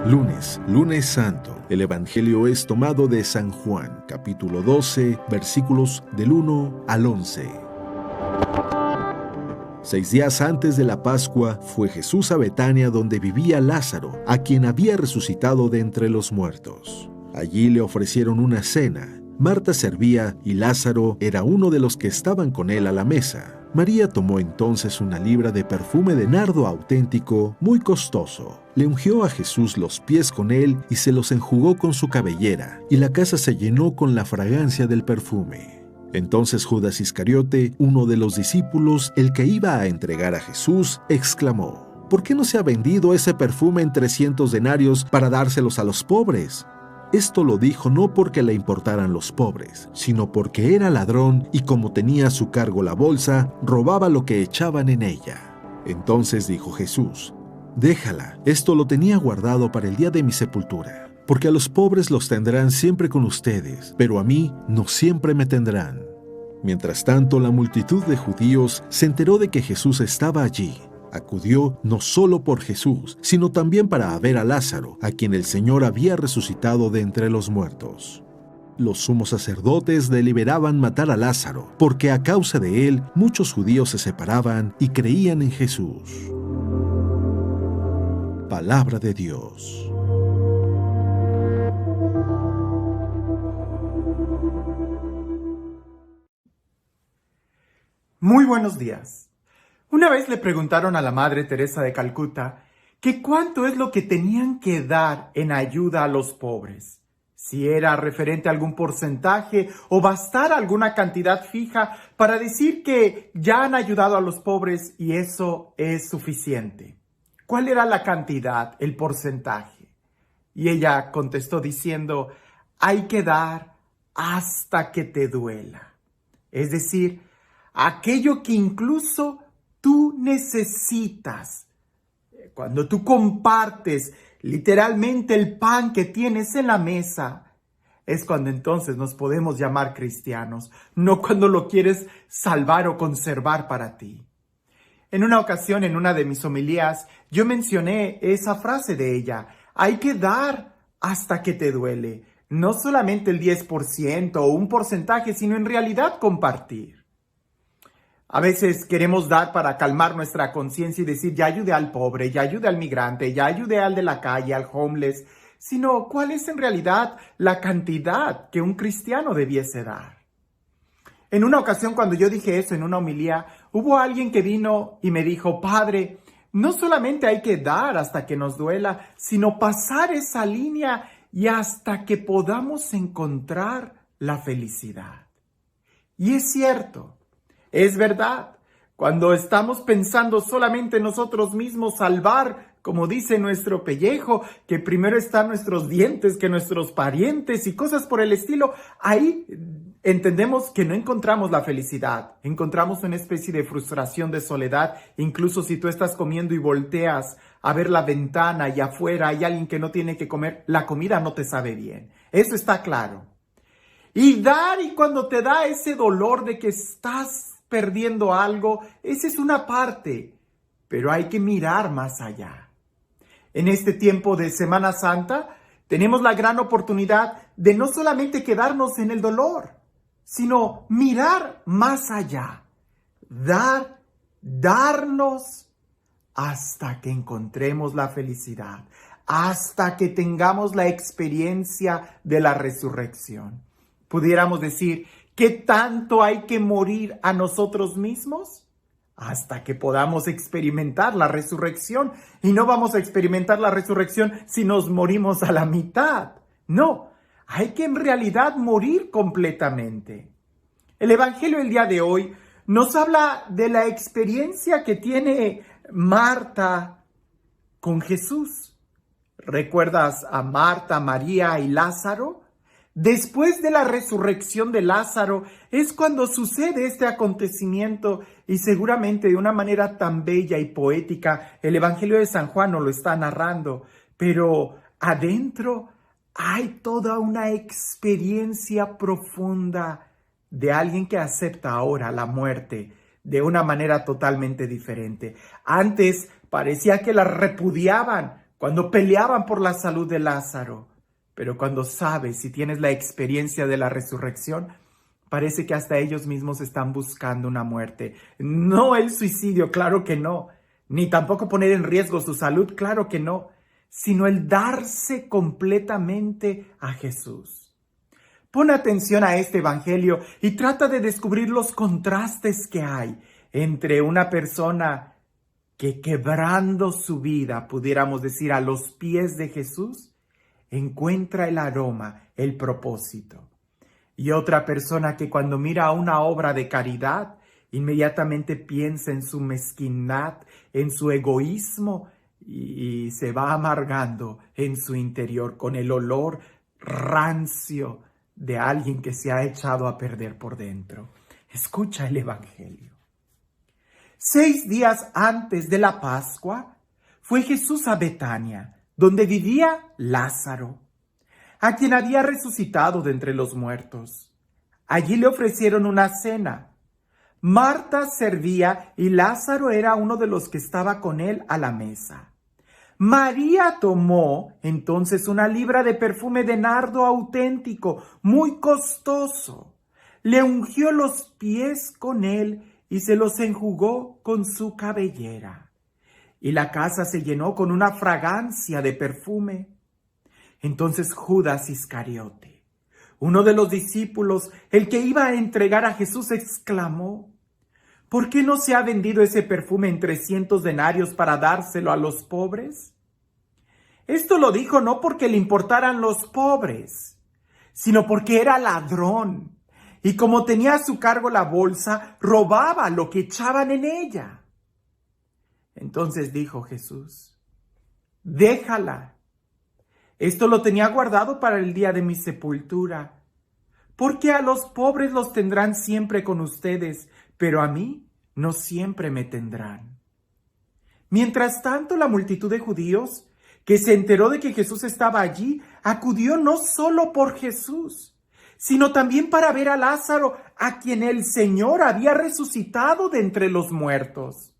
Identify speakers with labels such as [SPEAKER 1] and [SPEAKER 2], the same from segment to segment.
[SPEAKER 1] Lunes Santo. El Evangelio es tomado de San Juan, capítulo 12, versículos del 1 al 11. 6 días antes de la Pascua fue Jesús a Betania, donde vivía Lázaro, a quien había resucitado de entre los muertos. Allí le ofrecieron una cena. Marta servía y Lázaro era uno de los que estaban con él a la mesa. María tomó entonces una libra de perfume de nardo auténtico, muy costoso. Le ungió a Jesús los pies con él y se los enjugó con su cabellera, y la casa se llenó con la fragancia del perfume. Entonces Judas Iscariote, uno de los discípulos, el que iba a entregar a Jesús, exclamó: ¿Por qué no se ha vendido ese perfume en 300 denarios para dárselos a los pobres? Esto lo dijo no porque le importaran los pobres, sino porque era ladrón y como tenía a su cargo la bolsa, robaba lo que echaban en ella. Entonces dijo Jesús: Déjala, esto lo tenía guardado para el día de mi sepultura, porque a los pobres los tendrán siempre con ustedes, pero a mí no siempre me tendrán. Mientras tanto, la multitud de judíos se enteró de que Jesús estaba allí. Acudió no solo por Jesús, sino también para ver a Lázaro, a quien el Señor había resucitado de entre los muertos. Los sumos sacerdotes deliberaban matar a Lázaro, porque a causa de él muchos judíos se separaban y creían en Jesús. Palabra de Dios.
[SPEAKER 2] Muy buenos días. Una vez le preguntaron a la Madre Teresa de Calcuta que cuánto es lo que tenían que dar en ayuda a los pobres, si era referente a algún porcentaje o bastara alguna cantidad fija para decir que ya han ayudado a los pobres y eso es suficiente. ¿Cuál era la cantidad, el porcentaje? Y ella contestó diciendo: hay que dar hasta que te duela. Es decir, aquello que incluso tú necesitas. Cuando tú compartes literalmente el pan que tienes en la mesa, es cuando entonces nos podemos llamar cristianos, no cuando lo quieres salvar o conservar para ti. En una ocasión, en una de mis homilías, yo mencioné esa frase de ella: hay que dar hasta que te duele. No solamente el 10% o un porcentaje, sino en realidad compartir. A veces queremos dar para calmar nuestra conciencia y decir: ya ayudé al pobre, ya ayudé al migrante, ya ayudé al de la calle, al homeless. Sino, ¿cuál es en realidad la cantidad que un cristiano debiese dar? En una ocasión, cuando yo dije eso en una homilía, hubo alguien que vino y me dijo: Padre, no solamente hay que dar hasta que nos duela, sino pasar esa línea y hasta que podamos encontrar la felicidad. Y es cierto. Es verdad, cuando estamos pensando solamente en nosotros mismos salvar, como dice nuestro pellejo, que primero están nuestros dientes que nuestros parientes y cosas por el estilo, ahí entendemos que no encontramos la felicidad, encontramos una especie de frustración, de soledad. Incluso si tú estás comiendo y volteas a ver la ventana y afuera hay alguien que no tiene que comer, la comida no te sabe bien, eso está claro. Y dar, y cuando te da ese dolor de que estás perdiendo algo, esa es una parte, pero hay que mirar más allá. En este tiempo de Semana Santa, tenemos la gran oportunidad de no solamente quedarnos en el dolor, sino mirar más allá, darnos hasta que encontremos la felicidad, hasta que tengamos la experiencia de la resurrección. Pudiéramos decir: ¿qué tanto hay que morir a nosotros mismos? Hasta que podamos experimentar la resurrección. Y no vamos a experimentar la resurrección si nos morimos a la mitad. No, hay que en realidad morir completamente. El Evangelio del día de hoy nos habla de la experiencia que tiene Marta con Jesús. ¿Recuerdas a Marta, María y Lázaro? Después de la resurrección de Lázaro es cuando sucede este acontecimiento, y seguramente de una manera tan bella y poética el Evangelio de San Juan nos lo está narrando, pero adentro hay toda una experiencia profunda de alguien que acepta ahora la muerte de una manera totalmente diferente. Antes parecía que la repudiaban, cuando peleaban por la salud de Lázaro. Pero cuando sabes y tienes la experiencia de la resurrección, parece que hasta ellos mismos están buscando una muerte. No el suicidio, claro que no. Ni tampoco poner en riesgo su salud, claro que no. Sino el darse completamente a Jesús. Pon atención a este evangelio y trata de descubrir los contrastes que hay entre una persona que quebrando su vida, pudiéramos decir, a los pies de Jesús, encuentra el aroma, el propósito. Y otra persona que cuando mira una obra de caridad, inmediatamente piensa en su mezquindad, en su egoísmo y se va amargando en su interior con el olor rancio de alguien que se ha echado a perder por dentro. Escucha el evangelio. 6 días antes de la Pascua, fue Jesús a Betania, donde vivía Lázaro, a quien había resucitado de entre los muertos. Allí le ofrecieron una cena. Marta servía y Lázaro era uno de los que estaba con él a la mesa. María tomó entonces una libra de perfume de nardo auténtico, muy costoso. Le ungió los pies con él y se los enjugó con su cabellera. Y la casa se llenó con una fragancia de perfume. Entonces Judas Iscariote, uno de los discípulos, el que iba a entregar a Jesús, exclamó: ¿por qué no se ha vendido ese perfume en 300 denarios para dárselo a los pobres? Esto lo dijo no porque le importaran los pobres, sino porque era ladrón. Y como tenía a su cargo la bolsa, robaba lo que echaban en ella. Entonces dijo Jesús: déjala. Esto lo tenía guardado para el día de mi sepultura. Porque a los pobres los tendrán siempre con ustedes, pero a mí no siempre me tendrán. Mientras tanto, la multitud de judíos, que se enteró de que Jesús estaba allí, acudió no solo por Jesús, sino también para ver a Lázaro, a quien el Señor había resucitado de entre los muertos.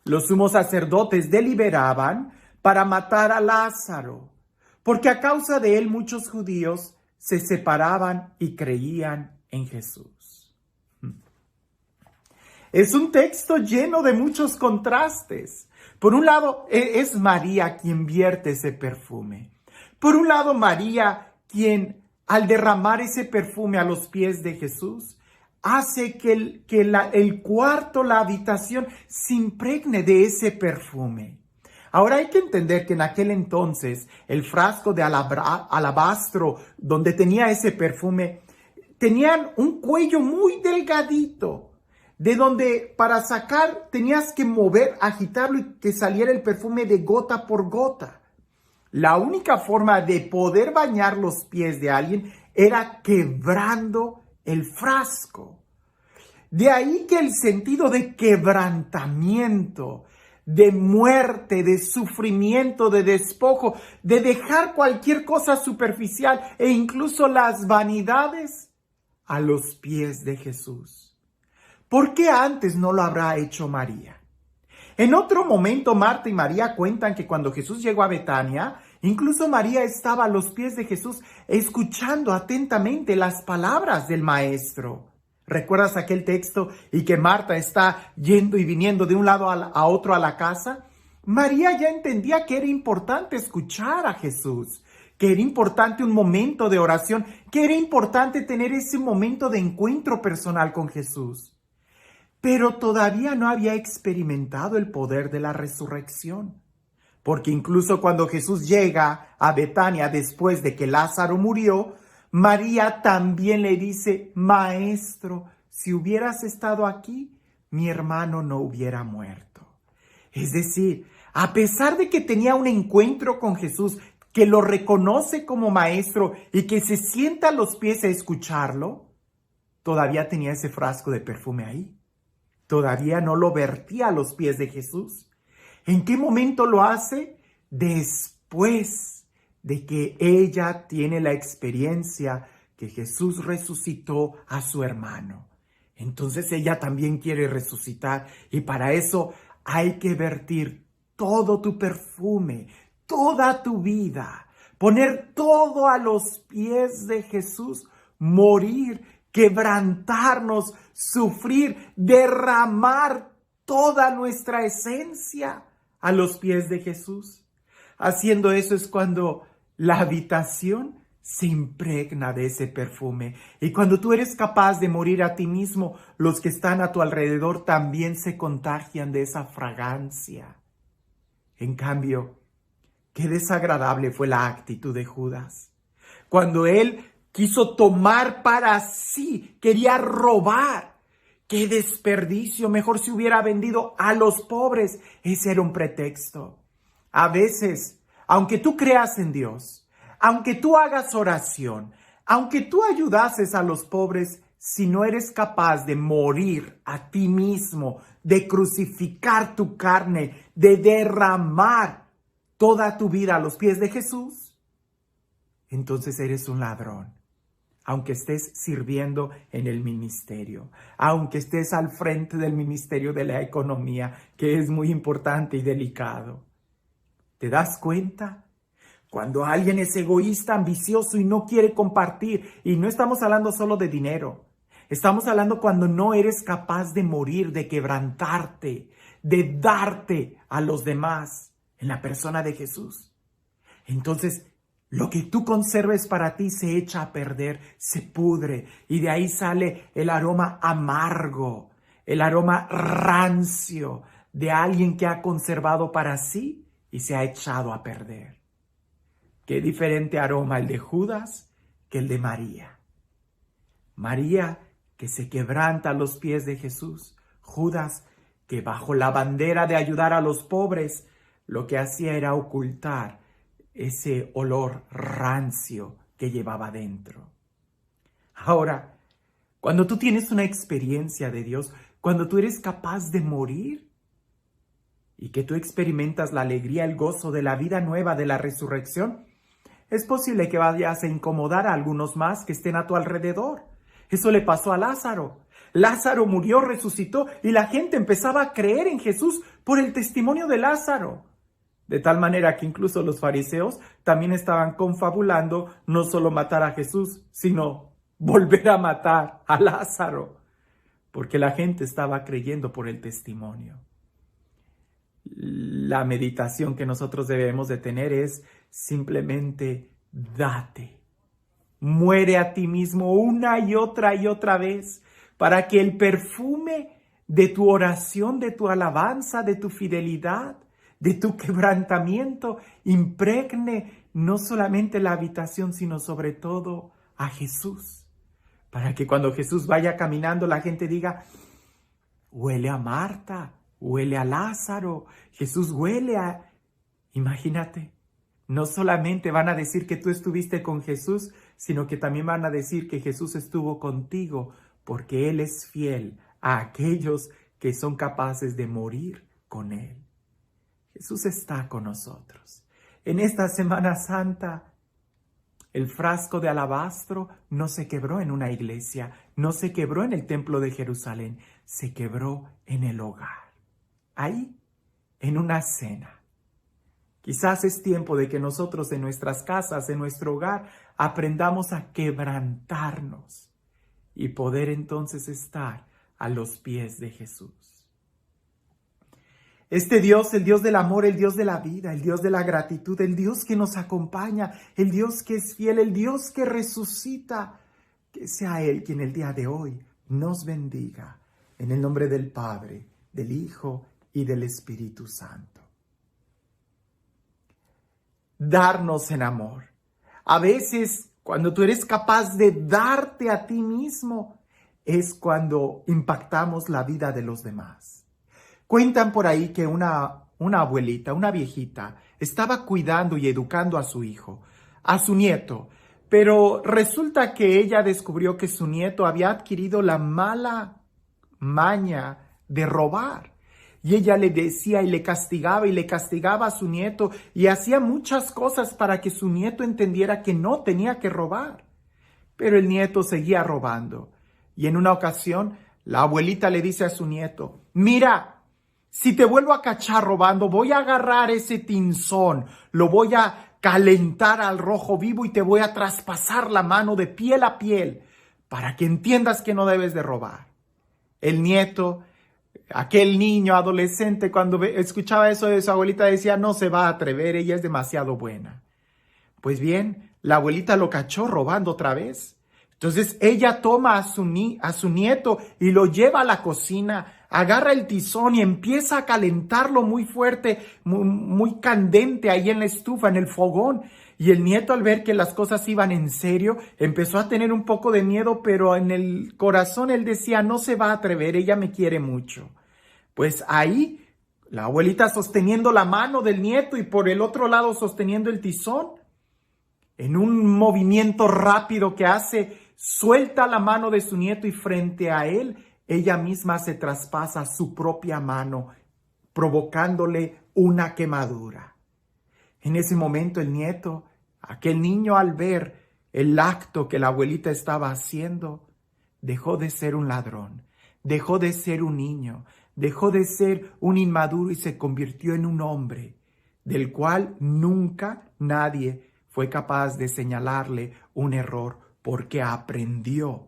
[SPEAKER 2] Los sumos sacerdotes deliberaban para matar a Lázaro, porque a causa de él muchos judíos se separaban y creían en Jesús. Es un texto lleno de muchos contrastes. Por un lado, es María quien vierte ese perfume. Por un lado, María quien, al derramar ese perfume a los pies de Jesús, hace que el cuarto, la habitación, se impregne de ese perfume. Ahora hay que entender que en aquel entonces el frasco de alabastro donde tenía ese perfume tenían un cuello muy delgadito, de donde para sacar tenías que mover, agitarlo y que saliera el perfume de gota por gota. La única forma de poder bañar los pies de alguien era quebrando el frasco. De ahí que el sentido de quebrantamiento, de muerte, de sufrimiento, de despojo, de dejar cualquier cosa superficial e incluso las vanidades a los pies de Jesús. ¿Por qué antes no lo habrá hecho María? En otro momento, Marta y María cuentan que cuando Jesús llegó a Betania, incluso María estaba a los pies de Jesús escuchando atentamente las palabras del Maestro. ¿Recuerdas aquel texto y que Marta está yendo y viniendo de un lado a otro a la casa? María ya entendía que era importante escuchar a Jesús, que era importante un momento de oración, que era importante tener ese momento de encuentro personal con Jesús. Pero todavía no había experimentado el poder de la resurrección. Porque incluso cuando Jesús llega a Betania después de que Lázaro murió, María también le dice: Maestro, si hubieras estado aquí, mi hermano no hubiera muerto. Es decir, a pesar de que tenía un encuentro con Jesús, que lo reconoce como maestro y que se sienta a los pies a escucharlo, todavía tenía ese frasco de perfume ahí. Todavía no lo vertía a los pies de Jesús. ¿En qué momento lo hace? Después de que ella tiene la experiencia que Jesús resucitó a su hermano. Entonces ella también quiere resucitar y para eso hay que vertir todo tu perfume, toda tu vida, poner todo a los pies de Jesús, morir, quebrantarnos, sufrir, derramar toda nuestra esencia a los pies de Jesús. Haciendo eso es cuando la habitación se impregna de ese perfume. Y cuando tú eres capaz de morir a ti mismo, los que están a tu alrededor también se contagian de esa fragancia. En cambio, qué desagradable fue la actitud de Judas. Cuando él quiso tomar para sí, quería robar. ¡Qué desperdicio! Mejor se hubiera vendido a los pobres. Ese era un pretexto. A veces, aunque tú creas en Dios, aunque tú hagas oración, aunque tú ayudases a los pobres, si no eres capaz de morir a ti mismo, de crucificar tu carne, de derramar toda tu vida a los pies de Jesús, entonces eres un ladrón. Aunque estés sirviendo en el ministerio, aunque estés al frente del ministerio de la economía, que es muy importante y delicado. ¿Te das cuenta? Cuando alguien es egoísta, ambicioso y no quiere compartir, y no estamos hablando solo de dinero, estamos hablando cuando no eres capaz de morir, de quebrantarte, de darte a los demás en la persona de Jesús. Entonces, lo que tú conserves para ti se echa a perder, se pudre, y de ahí sale el aroma amargo, el aroma rancio de alguien que ha conservado para sí y se ha echado a perder. Qué diferente aroma el de Judas que el de María. María que se quebranta a los pies de Jesús. Judas que bajo la bandera de ayudar a los pobres, lo que hacía era ocultar ese olor rancio que llevaba dentro. Ahora, cuando tú tienes una experiencia de Dios, cuando tú eres capaz de morir y que tú experimentas la alegría, el gozo de la vida nueva, de la resurrección, es posible que vayas a incomodar a algunos más que estén a tu alrededor. Eso le pasó a Lázaro. Lázaro murió, resucitó y la gente empezaba a creer en Jesús por el testimonio de Lázaro. De tal manera que incluso los fariseos también estaban confabulando no solo matar a Jesús, sino volver a matar a Lázaro, porque la gente estaba creyendo por el testimonio. La meditación que nosotros debemos de tener es simplemente date. Muere a ti mismo una y otra vez para que el perfume de tu oración, de tu alabanza, de tu fidelidad, de tu quebrantamiento, impregne no solamente la habitación, sino sobre todo a Jesús. Para que cuando Jesús vaya caminando, la gente diga, huele a Marta, huele a Lázaro, Jesús huele a... Imagínate, no solamente van a decir que tú estuviste con Jesús, sino que también van a decir que Jesús estuvo contigo, porque Él es fiel a aquellos que son capaces de morir con Él. Jesús está con nosotros. En esta Semana Santa, el frasco de alabastro no se quebró en una iglesia, no se quebró en el templo de Jerusalén, se quebró en el hogar. Ahí, en una cena. Quizás es tiempo de que nosotros en nuestras casas, en nuestro hogar, aprendamos a quebrantarnos y poder entonces estar a los pies de Jesús. Este Dios, el Dios del amor, el Dios de la vida, el Dios de la gratitud, el Dios que nos acompaña, el Dios que es fiel, el Dios que resucita, que sea Él quien el día de hoy nos bendiga. En el nombre del Padre, del Hijo y del Espíritu Santo. Darnos en amor. A veces, cuando tú eres capaz de darte a ti mismo, es cuando impactamos la vida de los demás. Cuentan por ahí que una abuelita, una viejita, estaba cuidando y educando a su hijo, a su nieto, pero resulta que ella descubrió que su nieto había adquirido la mala maña de robar. Y ella le decía y le castigaba a su nieto y hacía muchas cosas para que su nieto entendiera que no tenía que robar. Pero el nieto seguía robando. Y en una ocasión, la abuelita le dice a su nieto, mira, Si te vuelvo a cachar robando, voy a agarrar ese tinzón, lo voy a calentar al rojo vivo y te voy a traspasar la mano de piel a piel para que entiendas que no debes de robar. El nieto, aquel niño adolescente, cuando escuchaba eso de su abuelita decía, no se va a atrever, ella es demasiado buena. Pues bien, la abuelita lo cachó robando otra vez. Entonces ella toma a su nieto y lo lleva a la cocina, agarra el tizón y empieza a calentarlo muy fuerte, muy candente ahí en la estufa, en el fogón. Y el nieto, al ver que las cosas iban en serio, empezó a tener un poco de miedo, pero en el corazón él decía, no se va a atrever, ella me quiere mucho. Pues ahí, la abuelita sosteniendo la mano del nieto y por el otro lado sosteniendo el tizón, en un movimiento rápido que hace, suelta la mano de su nieto y frente a él, ella misma se traspasa su propia mano, provocándole una quemadura. En ese momento el nieto, aquel niño, al ver el acto que la abuelita estaba haciendo, dejó de ser un ladrón, dejó de ser un niño, dejó de ser un inmaduro y se convirtió en un hombre, del cual nunca nadie fue capaz de señalarle un error porque aprendió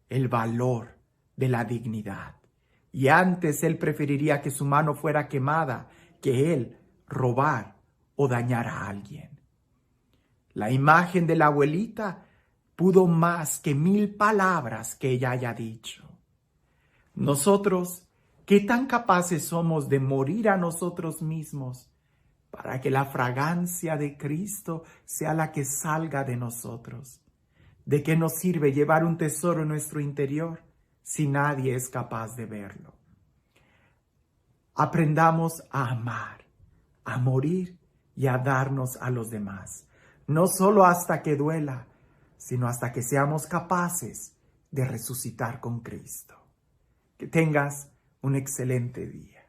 [SPEAKER 2] el valor de la dignidad. Y antes él preferiría que su mano fuera quemada que él robar o dañar a alguien. La imagen de la abuelita pudo más que 1000 palabras que ella haya dicho. Nosotros, ¿qué tan capaces somos de morir a nosotros mismos para que la fragancia de Cristo sea la que salga de nosotros? ¿De qué nos sirve llevar un tesoro en nuestro interior si nadie es capaz de verlo? Aprendamos a amar, a morir y a darnos a los demás. No solo hasta que duela, sino hasta que seamos capaces de resucitar con Cristo. Que tengas un excelente día.